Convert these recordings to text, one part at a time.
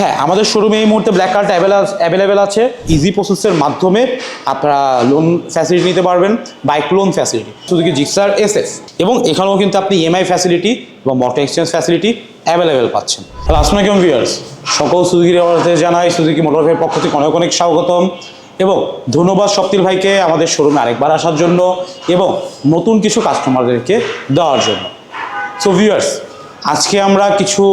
হ্যাঁ, আমাদের শোরুমে এই মুহূর্তে ব্ল্যাক কার্ড অ্যাভেলেবেল আছে। ইজি প্রসেসের মাধ্যমে আপনারা লোন ফ্যাসিলিটি নিতে পারবেন, bike loan facility Suzuki Gixxer SF, এবং এখানেও কিন্তু আপনি ইএমআই ফ্যাসিলিটি এবং মোটর এক্সচেঞ্জ ফ্যাসিলিটি অ্যাভেলেবেল পাচ্ছেন। আসসালামু আলাইকুম ভিউয়ার্স, সকল সুজুকি লাভারদের জানাই সুজুকি মোটরের পক্ষ থেকে অনেক অনেক স্বাগতম এবং ধন্যবাদ স্বপ্তিল ভাইকে আমাদের শোরুমে আরেকবার আসার জন্য এবং নতুন কিছু কাস্টমারদেরকে দেওয়ার জন্য। সো ভিউয়ার্স, আজকে আমরা কিছু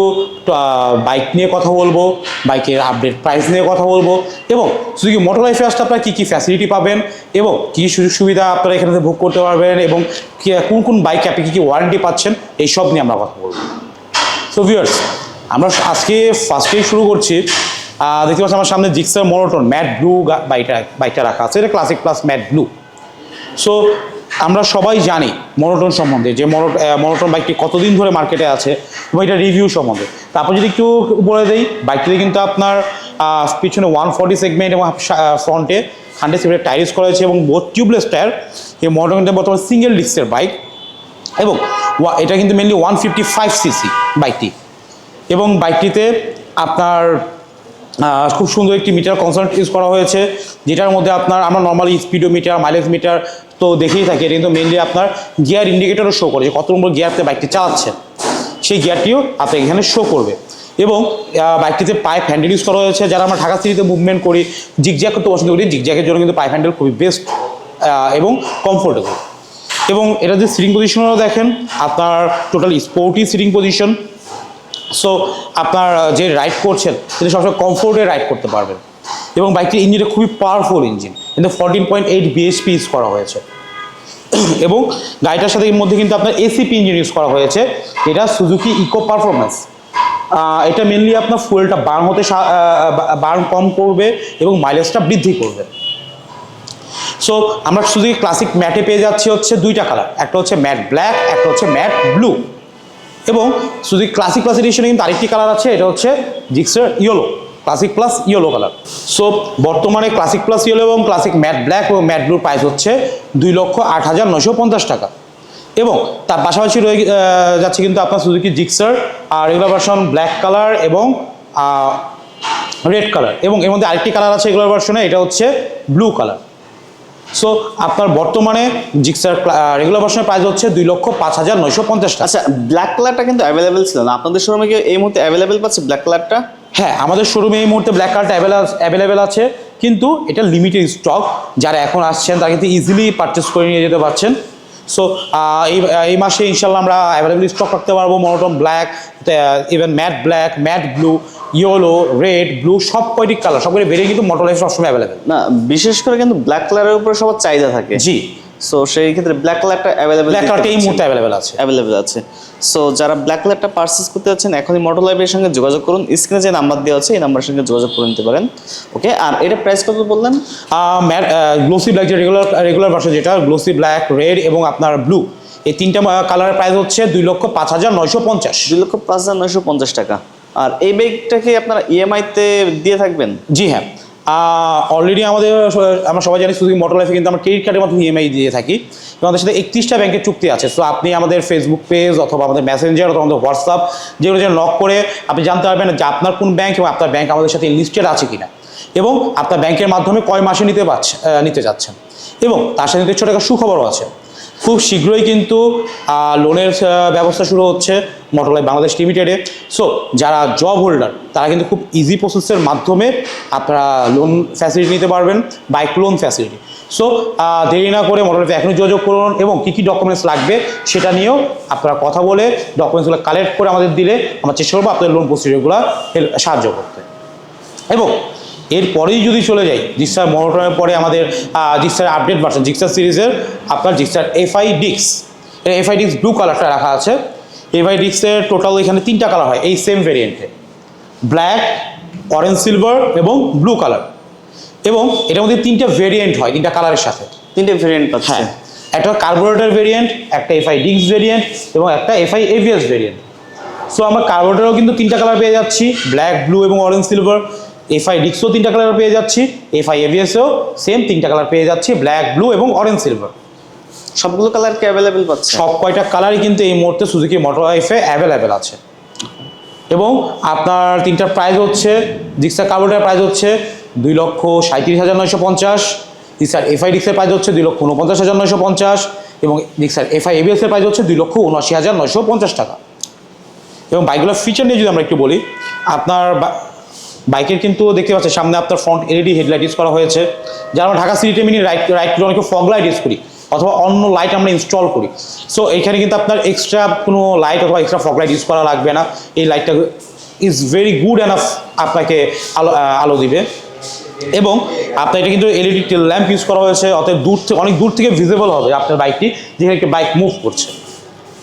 বাইক নিয়ে কথা বলবো, বাইকের আপডেট প্রাইস নিয়ে কথা বলবো এবং সুজুকি মোটর লাইফে আসলে আপনারা কী কী ফ্যাসিলিটি পাবেন এবং কী সুযোগ সুবিধা আপনারা এখানে ভোগ করতে পারবেন এবং কোন কোন বাইকে আপনি কী কী ওয়ারেন্টি পাচ্ছেন এইসব নিয়ে আমরা কথা বলবো। সো ভিউয়ার্স, আমরা আজকে ফার্স্টেই শুরু করছি। দেখতে পাচ্ছি আমার সামনে জিক্সার মনোটন ম্যাট ব্লু বাইকটা রাখা আছে। এটা classic plus matte blue. So আমরা সবাই জানি মনোটন সম্বন্ধে, যে মনোটন বাইকটি কতদিন ধরে মার্কেটে আছে এবং এটা রিভিউ সম্বন্ধে। তারপর যদি একটু বলে দিই, বাইকটিতে কিন্তু আপনার পিছনে 140 সেগমেন্ট এবং ফ্রন্টে 100 সেগমেন্ট টায়ার ইউজ করা হয়েছে এবং বোথ টিউবলেস টায়ার। এই মনোটন কিন্তু বর্তমানে সিঙ্গেল ডিস্কের বাইক এবং এটা কিন্তু মেনলি 155 সিসি বাইকটি, এবং বাইকটিতে আপনার খুব সুন্দর একটি মিটার কনসোনেন্ট ইউজ করা হয়েছে, যেটার মধ্যে আপনার আমরা নর্মালি স্পিডোমিটার, মাইলেজ মিটার তো দেখেই থাকি। এটা কিন্তু মেনলি আপনার গিয়ার ইন্ডিকেটরও শো করে যে কত নম্বর গিয়ারতে বাইকটি চালাচ্ছেন, সেই গিয়ারটিও আপনাকে এখানে শো করবে। এবং বাইকটিতে পাইপ হ্যান্ডেল ইউজ করা হয়েছে। যারা আমরা ঢাকা সিটিতে মুভমেন্ট করি, জিগজ্যাগ করতে পছন্দ করি, জিগজ্যাগের জন্য কিন্তু পাইপ হ্যান্ডেল খুবই বেস্ট এবং কমফোর্টেবল। এবং এটা যে সিটিং পজিশনও দেখেন, আপনার total sporty sitting position. So আপনার যে রাইড করছেন সেটা সবসময় কমফোর্টে রাইড করতে পারবেন। এবং বাইকটির ইঞ্জিনটা খুবই পাওয়ারফুল ইঞ্জিন, কিন্তু 14.8 বিএইচপি ইউজ করা হয়েছে। এবং গাড়িটার সাথে এর মধ্যে কিন্তু আপনার এসিপি ইঞ্জিন ইউজ করা হয়েছে, এটা সুজুকি ইকো পারফরমেন্স। এটা মেনলি আপনার ফুয়েলটা বার্ন কম করবে এবং মাইলেজটা বৃদ্ধি করবে। সো আমরা সুজুকি ক্লাসিক ম্যাটে পেয়ে যাচ্ছি হচ্ছে দুইটা কালার, একটা হচ্ছে ম্যাট ব্ল্যাক, একটা হচ্ছে ম্যাট ব্লু। এবং সুজুকি ক্লাসিক প্লাস এডিশনে কিন্তু আরেকটি কালার আছে, এটা হচ্ছে Gixxer yellow, classic plus yellow colour. So বর্তমানে ক্লাসিক প্লাস ইয়েলো এবং ক্লাসিক ম্যাট ব্ল্যাক এবং ম্যাট ব্লুর প্রাইস হচ্ছে 2,08,950 টাকা। এবং তার পাশাপাশি রয়ে যাচ্ছে কিন্তু আপনার Suzuki Gixxer regular version black colour এবং রেড কালার, এবং এর মধ্যে আরেকটি কালার আছে রেগুলার ভার্সনে, এটা হচ্ছে ব্লু কালার। সো আপনার বর্তমানে জিক্সার রেগুলার ভার্সনের প্রাইস হচ্ছে 2,05,950 টাকা। আচ্ছা, ব্ল্যাক কালারটা কিন্তু অ্যাভেলেবেল ছিল না, আপনাদের শোরুমে কি এই মুহূর্তে অ্যাভেলেবেল পাচ্ছে ব্ল্যাক কালারটা? হ্যাঁ, আমাদের শোরুমে এই মুহূর্তে ব্ল্যাক কালারটা অ্যাভেলেবেল আছে, কিন্তু এটা লিমিটেড স্টক। যারা এখন আসছেন তারা কিন্তু ইজিলি পারচেস করে নিয়ে যেতে পারছেন। সো এই মাসে ইনশাল্লাহ আমরা অ্যাভেলেবল স্টক রাখতে পারবো monotone black, even matte black, matte blue, yellow, red, blue, সব কয়টি কালার সবগুলো বেরিয়ে কিন্তু মোটর লাইফ সবসময় অ্যাভেলেবেল। না, বিশেষ করে কিন্তু ব্ল্যাক কালারের উপরে সবার চাহিদা থাকে। জি। সো সেই ক্ষেত্রে ব্ল্যাক কালারটা অ্যাভেলেবল, ব্ল্যাক কালারটা এই মুহূর্তে অ্যাভেলেবল আছে। সো যারা ব্ল্যাক কালারটা পারচেস করতে যাচ্ছেন, এখনই মোটর লাইফের সঙ্গে যোগাযোগ করুন। স্ক্রিনে যে নাম্বার দেওয়া আছে এই নাম্বারের সঙ্গে যোগাযোগ করে নিতে পারেন। ওকে, আর এটা প্রাইস কত বললেন? গ্লোসি ব্ল্যাক, যে রেগুলার ভার্সন, যেটা গ্লোসি ব্ল্যাক, রেড এবং আপনার ব্লু, এই তিনটা কালারের প্রাইস হচ্ছে 2,05,950। 2,05,950 টাকা। আর এই বাইকটা কি আপনারা ইএমআইতে দিয়ে থাকবেন? জি হ্যাঁ, অলরেডি আমরা সবাই জানি সুজুকি মোটর লাইফে কিন্তু আমরা ক্রেডিট কার্ডের মাধ্যমে ইএমআই দিয়ে থাকি এবং আমাদের সাথে 31টা ব্যাংকের চুক্তি আছে। সো আপনি আমাদের ফেসবুক পেজ অথবা আমাদের মেসেঞ্জার অথবা আমাদের হোয়াটসঅ্যাপ, যেগুলো যে নক করে আপনি জানতে পারবেন যে আপনার কোন ব্যাংক এবং আপনার ব্যাংক আমাদের সাথে লিস্টেড আছে কিনা, এবং আপনার ব্যাংকের মাধ্যমে কয় মাসে নিতে যাচ্ছেন, এবং তার সাথে ছোটো একটা সুখবরও আছে। খুব শীঘ্রই কিন্তু লোনের ব্যবস্থা শুরু হচ্ছে মোটর লাইফ বাংলাদেশ লিমিটেডে। সো যারা জব হোল্ডার তারা কিন্তু খুব ইজি প্রসেসের মাধ্যমে আপনারা লোন ফ্যাসিলিটি নিতে পারবেন, বাইক লোন ফ্যাসিলিটি। সো দেরি না করে মোটর লাইফে এখনই যোগাযোগ করুন এবং কী কী ডকুমেন্টস লাগবে সেটা নিয়েও আপনারা কথা বলে ডকুমেন্টসগুলো কালেক্ট করে আমাদের দিলে আমরা চেষ্টা করবো আপনাদের লোন প্রসিডিওরগুলো সাহায্য করতে। এবং এরপরেই যদি চলে যাই জিক্সার মনোটনের পরে আমাদের জিক্সার আপডেট ভার্সন জিক্সার সিরিজের আপনার জিক্সার এফআই ডিক্স, এফআই ডিক্স ব্লু কালারটা রাখা আছে। এফআই ডিক্সের টোটাল এখানে 3টা কালার হয় এই সেম ভেরিয়েন্টে, ব্ল্যাক, অরেঞ্জ সিলভার এবং ব্লু কালার। এবং এটার মধ্যে 3টা ভেরিয়েন্ট হয় 3টা কালারের সাথে। 3টে ভেরিয়েন্ট পাচ্ছে। হ্যাঁ, একটা কার্বোরেটর ভেরিয়েন্ট, একটা এফআই ডিক্স ভেরিয়েন্ট এবং একটা এফআই এভিএস ভেরিয়েন্ট। সো আমরা কার্বোরেটরও কিন্তু 3টা কালার পেয়ে যাচ্ছি, ব্ল্যাক, ব্লু এবং অরেঞ্জ সিলভার। এফআই ডিক্সও 3টা কালার পেয়ে যাচ্ছি, এফআই এভিএসও সেম 3টা কালার পেয়ে যাচ্ছি, ব্ল্যাক, ব্লু এবং অরেঞ্জ সিলভার। সবগুলো কালার কি অ্যাভেলেবেল পাচ্ছে? সব কয়টা কালারই কিন্তু এই মুহূর্তে সুজুকি মোটর লাইফে অ্যাভেলেবেল আছে। এবং আপনার তিনটার প্রাইস হচ্ছে জিক্সার কার্বোটার প্রাইস হচ্ছে 2,37,950, জিক্সার এফআই ডিক্সের প্রাইস হচ্ছে 2,49,950 এবং জিক্সার এফআই এবিএস এর প্রাইস হচ্ছে 2,79,950 টাকা। এবং বাইকগুলোর ফিচার নিয়ে যদি আমরা একটু বলি, আপনার বাইকের কিন্তু দেখতে পাচ্ছেন সামনে আপনার ফ্রন্ট এলইডি হেডলাইট ইউজ করা হয়েছে। যারা আমরা ঢাকা সিটি মিনি রাইড করে অনেকে ফগ লাইট ইউজ করি অথবা অন্য লাইট আমরা ইনস্টল করি, সো এইখানে কিন্তু আপনার এক্সট্রা কোনো লাইট অথবা এক্সট্রা ফগ লাইট ইউজ করা লাগবে না। এই লাইটটা ইজ ভেরি গুড এনাফ আপনাকে আলো দিবে। এবং আপনার এটা কিন্তু এলইডি টেল ল্যাম্প ইউজ করা হয়েছে, অতএব অনেক দূর থেকে ভিজিবল হবে আপনার বাইকটি যেখানে একটি বাইক মুভ করছে।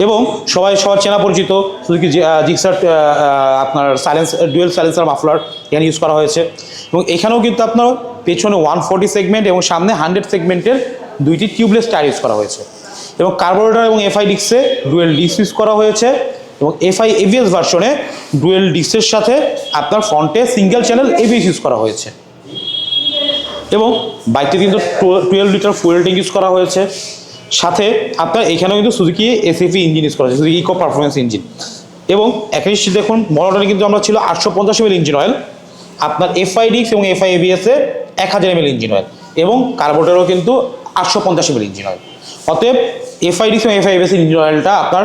এবং সবার চেনা পরিচিত সুজুকি জিক্সার আপনার ডুয়েল সাইলেন্সার মাফলার এখানে ইউজ করা হয়েছে। এবং এখানেও কিন্তু আপনার পেছনে 140 সেগমেন্ট এবং সামনে 100 সেগমেন্টের দুইটি টিউবলেস টায়ার ইউজ করা হয়েছে। এবং কার্বোরেটর এবং এফআই ডিক্সে ডুয়েল ডিস্ক ইউজ করা হয়েছে এবং এফআই এবিএস ভার্সনে ডুয়েল ডিস্কের সাথে আপনার ফ্রন্টে সিঙ্গেল চ্যানেল এবিএস ইউজ করা হয়েছে। এবং বাইকটি কিন্তু 12 লিটার ফুয়েল ট্যাঙ্ক ইউজ করা হয়েছে। সাথে আপনার এখানেও কিন্তু সুজুকি এসএফই ইঞ্জিন ইউজ করা হয়েছে, সুজুকি ইকো পারফরমেন্স ইঞ্জিন। এবং একই দেখুন মডেলটা কিন্তু আমরা ছিল 850 ml ইঞ্জিন অয়েল, আপনার এফআই ডিক্স এবং এফআই এবিএস এ 1000 ml ইঞ্জিন অয়েল এবং কার্বোরেটরও কিন্তু 850 ml ইঞ্জিন অয়েল। অতএব এফআই ডিক্স এবং এফআই এবিএস ইঞ্জিন অয়েলটা আপনার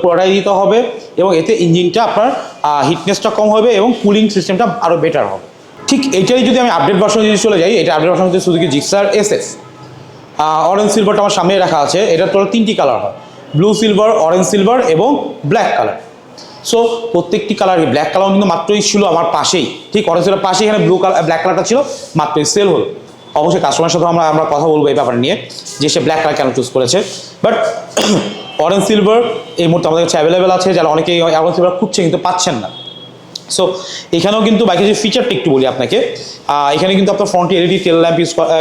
পুরোটাই দিতে হবে এবং এতে ইঞ্জিনটা আপনার হিটনেসটা কম হবে এবং কুলিং সিস্টেমটা আরও বেটার হবে। ঠিক এইটাই যদি আমি আপডেট ভার্সনে যদি চলে যাই, এটা আপডেট ভার্সন হচ্ছে সুজুকি জিক্সার এসএফ। অরেঞ্জ সিলভারটা আমার সামনে রাখা আছে, এটা তোর 3টি কালার হয়, ব্লু সিলভার, অরেঞ্জ সিলভার এবং ব্ল্যাক কালার। সো প্রত্যেকটি কালার, ব্ল্যাক কালার কিন্তু মাত্রই ছিল আমার পাশেই, ঠিক অরেঞ্জ সিলভার পাশেই এখানে ব্ল্যাক কালারটা ছিল, মাত্রই সেল হলো। অবশ্যই কাস্টমারের সাথে আমরা কথা বলবো এই ব্যাপার নিয়ে যে সে ব্ল্যাক কালার কেন চুজ করেছে। বাট অরেঞ্জ সিলভার এই মুহূর্তে আমাদের কাছে অ্যাভেলেবেল আছে, যারা অনেকেই অরেঞ্জ সিলভার খুঁজছে কিন্তু পাচ্ছেন না। সো এখানেও কিন্তু বাইকের যে ফিচারটা একটু বলি আপনাকে, এখানে কিন্তু আপনার ফ্রন্টে এলইডি টেল ল্যাম্প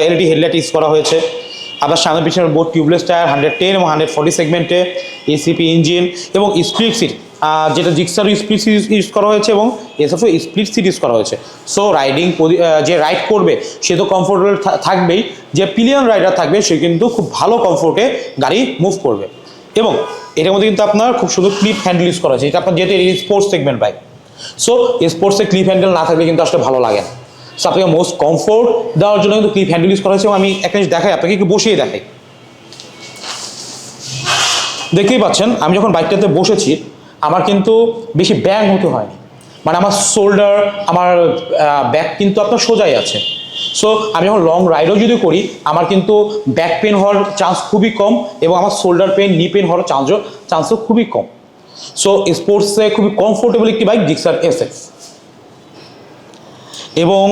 এলইডি হেডলাইট ইউজ করা হয়েছে। আপনার সামনে পিছনে বোর্ড টিউবলেস টায়ার 110 এবং 140 সেগমেন্টে, এসিপি ইঞ্জিন এবং স্প্লিট সিট, যেটা জিক্সার স্প্লিট সিট ইউজ করা হয়েছে এবং এসএফও স্প্লিট সিট ইউজ করা হয়েছে। সো রাইডিং যে রাইড করবে সে তো কমফোর্টেবল থাকবেই, যে পিলিয়ন রাইডার থাকবে সে কিন্তু খুব ভালো কমফোর্টে গাড়ি মুভ করবে। এবং এটার মধ্যে কিন্তু আপনার খুব সুন্দর ক্লিপ হ্যান্ডেল ইউজ করা হয়েছে, এটা আপনার যেহেতু স্পোর্টস সেগমেন্ট বাইক, সো স্পোর্টসে ক্লিপ হ্যান্ডেল না থাকলে কিন্তু আসলে ভালো লাগে না। সো আপনাকে মোস্ট কমফোর্ট দেওয়ার জন্য কিন্তু ক্লিপ হ্যান্ডেল ইউজ করা হয়েছে। এবং আমি একটা জিনিস দেখাই আপনাকে, একটু বসিয়ে দেখাই, দেখতেই পাচ্ছেন আমি যখন বাইকটাতে বসেছি আমার কিন্তু বেশি ব্যাং হতে হয়নি, মানে আমার শোল্ডার আমার ব্যাক কিন্তু আপনার সোজাই আছে। সো আমি যখন লং রাইডও যদি করি আমার কিন্তু ব্যাক পেন হওয়ার চান্স খুবই কম এবং আমার শোল্ডার পেন, নি পেন হওয়ার চান্সও খুবই কম। সো স্পোর্টসে খুবই কমফোর্টেবল একটি বাইক জিক্সার এসএফ। এবং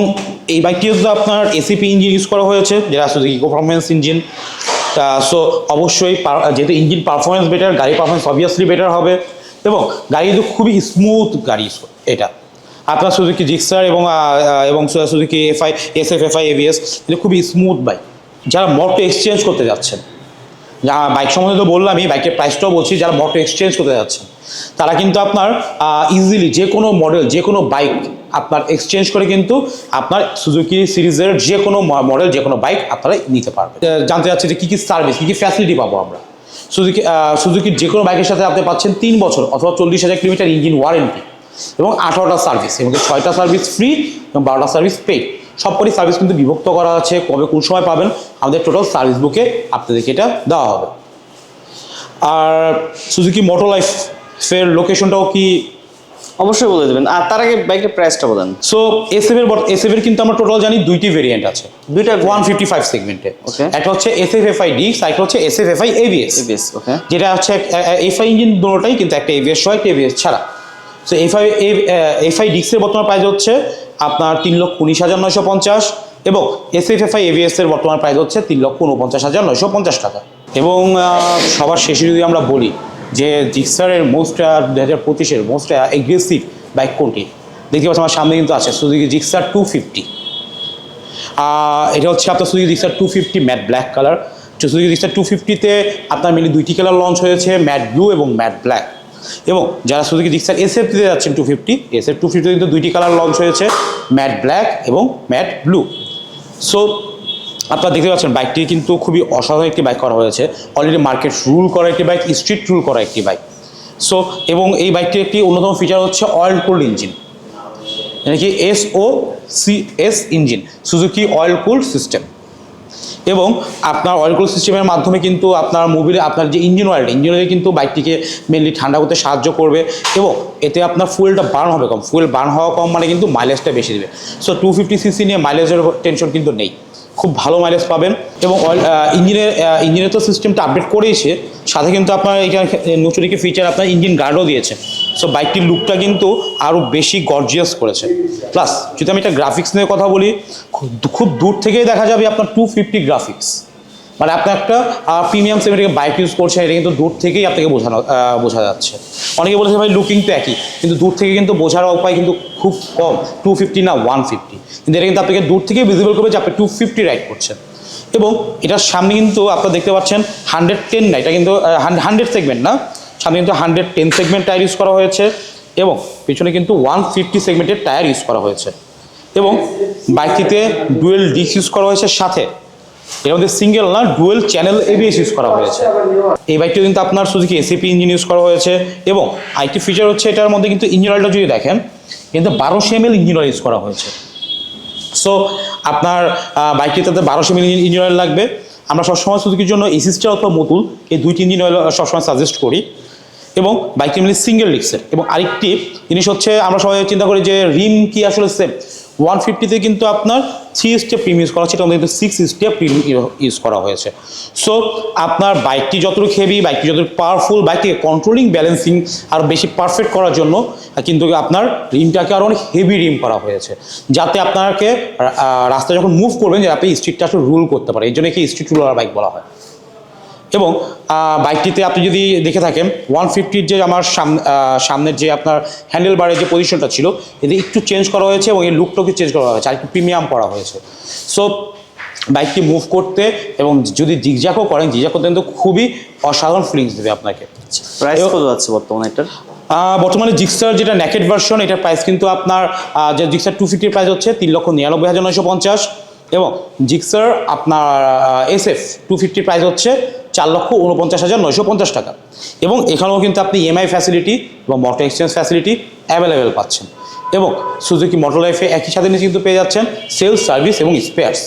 এই বাইকটিও আপনার এসিপি ইঞ্জিন ইউজ করা হয়েছে, যেটা আসলে ইকো পারফরমেন্স ইঞ্জিন। সো অবশ্যই যেহেতু ইঞ্জিন পারফরমেন্স বেটার, গাড়ি পারফরমেন্স অবভিয়াসলি বেটার হবে এবং গাড়ি কিন্তু খুবই স্মুথ গাড়ি এটা। আপনার সুজুকি জিক্সার এবং সুজুকি এসএফ এফআই এবিএস এটা খুবই স্মুথ বাইক। যারা মোটর এক্সচেঞ্জ করতে যাচ্ছেন, বাইক সম্বন্ধে তো বললামই, বাইকের প্রাইসটাও বলছি, যারা মোটর এক্সচেঞ্জ করতে যাচ্ছেন তারা কিন্তু আপনার ইজিলি যে কোনো মডেল, যে কোনো বাইক আপনার এক্সচেঞ্জ করে কিন্তু আপনার সুজুকি সিরিজের যে কোনো মডেল, যে কোনো বাইক আপনারা নিতে পারবেন। জানতে চাচ্ছি যে কী কী সার্ভিস, কী কী ফ্যাসিলিটি পাবো আমরা। সুজুকির যে কোনো বাইকের সাথে আপনি পাচ্ছেন 3 বছর অথবা 40,000 কিলোমিটার ইঞ্জিন ওয়ারেন্টি এবং 18টা সার্ভিস, এবং 6টা সার্ভিস ফ্রি এবং 12টা সার্ভিস পেড। সবকটি সার্ভিস কিন্তু বিভক্ত করা আছে, কবে কোন সময় পাবেন আমাদের টোটাল সার্ভিস বুকে আপনাদেরকে এটা দেওয়া হবে। আর সুজুকি মোটর লাইফের লোকেশনটাও কি অবশ্যই বলে দেবেন, আর তার আগে বাইকের প্রাইসটা বলেন। সো এসএফ এর কিন্তু আমরা টোটাল জানি 2টি ভেরিয়েন্ট আছে, 155 সেগমেন্টে। একটা হচ্ছে এসএফ এফআই ডিক্স, একটা হচ্ছে এসএফ এফআই এবিএস। ওকে, যেটা হচ্ছে এফআই ইঞ্জিন দুটোটাই কিন্তু একটা এবিএস সহ, একটা এবিএস ছাড়া। সো এফআই ডিক্সের বর্তমান প্রাইস হচ্ছে আপনার 3,19,950 এবং এসএফ এফআই এবিএস এর বর্তমান প্রাইস হচ্ছে 3,49,950 টাকা। এবং সবার শেষে যদি আমরা বলি যে জিক্সারের মোস্ট 2025-এর মোস্ট এগ্রেসিভ বাইক কোনটি, দেখতে পাচ্ছি আমার সামনে কিন্তু আছে সুজুকি জিক্সার 250। এটা হচ্ছে আপনার Suzuki Gixxer 250 matte black colour. Suzuki Gixxer 250-তে আপনার মেনলি 2টি কালার লঞ্চ হয়েছে, ম্যাট ব্লু এবং ম্যাট ব্ল্যাক। এবং যারা সুজুকি জিক্সার এসএফ দিতে যাচ্ছেন 250, এসএফ 250 কিন্তু 2টি কালার লঞ্চ হয়েছে, ম্যাট ব্ল্যাক এবং ম্যাট ব্লু। সো আপনারা দেখতে পাচ্ছেন বাইকটি কিন্তু খুবই অসাধারণ একটি বাইক করা হয়েছে, অলরেডি মার্কেট রুল করা একটি বাইক, স্ট্রিট রুল করা একটি বাইক। সো এবং এই বাইকটির একটি অন্যতম ফিচার হচ্ছে অয়েল কুলড ইঞ্জিন, মানে কি SOCS engine, Suzuki oil cooled system. এবং আপনার অয়েল কুল সিস্টেমের মাধ্যমে কিন্তু আপনার মোবিলে আপনার যে ইঞ্জিন অয়েল কিন্তু বাইকটিকে মেনলি ঠান্ডা করতে সাহায্য করবে এবং এতে আপনার ফুয়েলটা বার্ন হবে কম, ফুয়েল বার্ন হওয়া কম মানে কিন্তু মাইলেজটা বেশি দেবে। সো 250cc নিয়ে মাইলেজের টেনশন কিন্তু নেই, খুব ভালো মাইলেজ পাবেন। এবং ইঞ্জিনের তো সিস্টেমটা আপডেট করেইছে, সাথে কিন্তু আপনার এখানে নতুন একটি ফিচার আপনার ইঞ্জিন গার্ডও দিয়েছে। সো বাইকটির লুকটা কিন্তু আরও বেশি গর্জিয়াস করেছে। প্লাস যদি আমি একটা গ্রাফিক্স নিয়ে কথা বলি, খুব দূর থেকেই দেখা যাবে আপনার 250 গ্রাফিক্স, মানে আপনি একটা প্রিমিয়াম সেগমেন্টের বাইক ইউজ করছেন, এটা কিন্তু দূর থেকেই আপনাকে বোঝা যাচ্ছে। অনেকে বলেছে ভাই লুকিং তো একই, কিন্তু দূর থেকে কিন্তু বোঝার উপায় কিন্তু খুব কম, 250 না 150, কিন্তু এটা কিন্তু আপনাকে দূর থেকেই ভিজিবল করবে যে আপনি 250 রাইড করছেন। এবং এটার সামনে কিন্তু আপনারা দেখতে পাচ্ছেন 110 না, এটা কিন্তু 100 সেগমেন্ট না, সামনে কিন্তু 110 সেগমেন্ট টায়ার ইউজ করা হয়েছে এবং পিছনে কিন্তু 150 সেগমেন্টের টায়ার ইউজ করা হয়েছে। এবং বাইকটিতে ডুয়েল ডিস্ক ইউজ করা হয়েছে, সাথে এর মধ্যে সিঙ্গেল না ডুয়েল চ্যানেল ABS ইউজ করা হয়েছে। এই বাইকটি কিন্তু আপনার সুজুকি SAP ইঞ্জিন ইউজ করা হয়েছে। এবং আরেকটি ফিচার হচ্ছে এটার মধ্যে কিন্তু ইঞ্জিন অয়েলটা যদি দেখেন, কিন্তু 1200 ml ইঞ্জিন অয়েল ইউজ করা হয়েছে। সো আপনার বাইকটিতে 1200 ml ইঞ্জিন অয়েল লাগবে। আমরা সবসময় সুজুকির জন্য এসিস্টার অথবা মতুল এই দুইটি ইঞ্জিন অয়েল সবসময় সাজেস্ট করি। এবং বাইকটি মিলে সিঙ্গেল ডিস্কের। এবং আরেকটি জিনিস হচ্ছে আমরা সবাই চিন্তা করি যে রিম কি আসলে সেম, 150তে কিন্তু আপনার 3 স্টেপ রিম ইউজ করা হচ্ছে, এটা কিন্তু 6 স্টেপ রিম ইউজ করা হয়েছে। সো আপনার বাইকটি যতটুকু হেভি, বাইকটি যতটুকু পাওয়ারফুল, বাইকটিকে কন্ট্রোলিং ব্যালেন্সিং আরও বেশি পারফেক্ট করার জন্য কিন্তু আপনার রিমটাকে আরও অনেক হেভি রিম করা হয়েছে, যাতে আপনাকে রাস্তায় যখন মুভ করবেন যে আপনি স্ট্রিটটা আসলে রুল করতে পারেন, এই জন্য কি স্ট্রিট রুলার বাইক বলা হয়। এবং বাইকটিতে আপনি যদি দেখে থাকেন 150-র যে আমার সামনের যে আপনার হ্যান্ডেল বারের যে পজিশনটা ছিল, এতে একটু চেঞ্জ করা হয়েছে এবং এই লুকটাকে চেঞ্জ করা হয়েছে, আর একটু প্রিমিয়াম করা হয়েছে। সো বাইকটি মুভ করতে এবং যদি জিগজ্যাগও করেন, জিগজ্যাগ করতে কিন্তু খুবই অসাধারণ ফিলিংস দেবে আপনাকে। প্রাইস কত যাচ্ছে বর্তমানে এটার? বর্তমানে জিক্সার যেটা নেকেড ভার্সন, এটার প্রাইস কিন্তু আপনার যে জিক্সার 250-র প্রাইস হচ্ছে 3,99,950, এবং জিক্সার আপনার SF 250 প্রাইস হচ্ছে 4,49,950 টাকা। এবং এখানেও কিন্তু আপনি EMI ফ্যাসিলিটি এবং মোটর এক্সচেঞ্জ ফ্যাসিলিটি অ্যাভেলেবেল পাচ্ছেন। এবং সুজুকি মোটর লাইফে একই সাথে নিচে কিন্তু পেয়ে যাচ্ছেন সেলস, সার্ভিস এবং স্পেয়ার্স।